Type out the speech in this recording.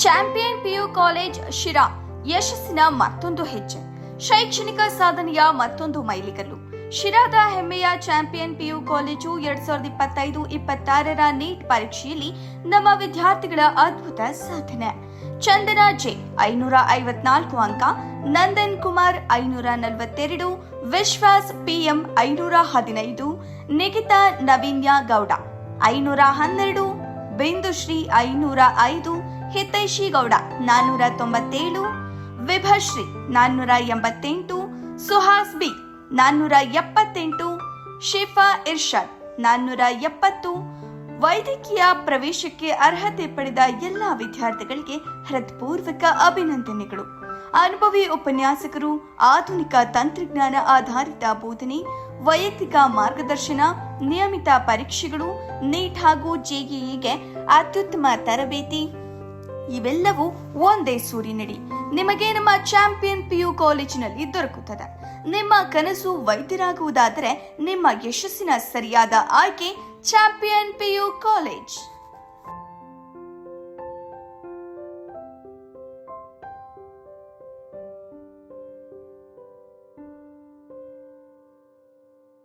Champion PU college Sira ಯಶಸ್ಸಿನ ಮತ್ತೊಂದು ಹೆಜ್ಜೆ, ಶೈಕ್ಷಣಿಕ ಸಾಧನೆಯ ಮತ್ತೊಂದು ಮೈಲಿಗಲ್ಲು. ಶಿರಾದ ಹೆಮ್ಮೆಯ ಚಾಂಪಿಯನ್ ಪಿಯು ಕಾಲೇಜು 2025-26ರ ನೀಟ್ ಪರೀಕ್ಷೆಯಲ್ಲಿ ನಮ್ಮ ವಿದ್ಯಾರ್ಥಿಗಳ ಅದ್ಭುತ ಸಾಧನೆ. ಚಂದನಾ ಜೆ 554 ಅಂಕ, ನಂದನ್ ಕುಮಾರ್ 542, ವಿಶ್ವಾಸ್ ಪಿಎಂ 515, ನಿಖಿತಾ ನವೀನ್ಯ ಗೌಡ 512, ಬಿಂದುಶ್ರೀ 505, ಹಿತೈಷಿ ಗೌಡ 497, ವಿಭಶ್ರೀ 488, ಸುಹಾಸ್ ಬಿ 478, ಶಿಫಾ ಇರ್ಷಾದ್ 470. ವೈದ್ಯಕೀಯ ಪ್ರವೇಶಕ್ಕೆ ಅರ್ಹತೆ ಪಡೆದ ಎಲ್ಲ ವಿದ್ಯಾರ್ಥಿಗಳಿಗೆ ಹೃತ್ಪೂರ್ವಕ ಅಭಿನಂದನೆಗಳು. ಅನುಭವಿ ಉಪನ್ಯಾಸಕರು, ಆಧುನಿಕ ತಂತ್ರಜ್ಞಾನ ಆಧಾರಿತ ಬೋಧನೆ, ವೈಯಕ್ತಿಕ ಮಾರ್ಗದರ್ಶನ, ನಿಯಮಿತ ಪರೀಕ್ಷೆಗಳು, ನೀಟ್ ಹಾಗೂ ಜೆಇಇಗೆ ಅತ್ಯುತ್ತಮ ತರಬೇತಿ ಇವೆಲ್ಲವೂ ಒಂದೇ ಸೂರಿನಡಿ ನಿಮಗೆ ನಮ್ಮ ಚಾಂಪಿಯನ್ ಪಿಯು ಕಾಲೇಜಿನಲ್ಲಿ ದೊರಕುತ್ತದೆ. ನಿಮ್ಮ ಕನಸು ವೈದ್ಯರಾಗುವುದಾದರೆ ನಿಮ್ಮ ಯಶಸ್ಸಿನ ಸರಿಯಾದ ಆಯ್ಕೆ ಚಾಂಪಿಯನ್ ಪಿಯು ಕಾಲೇಜ್.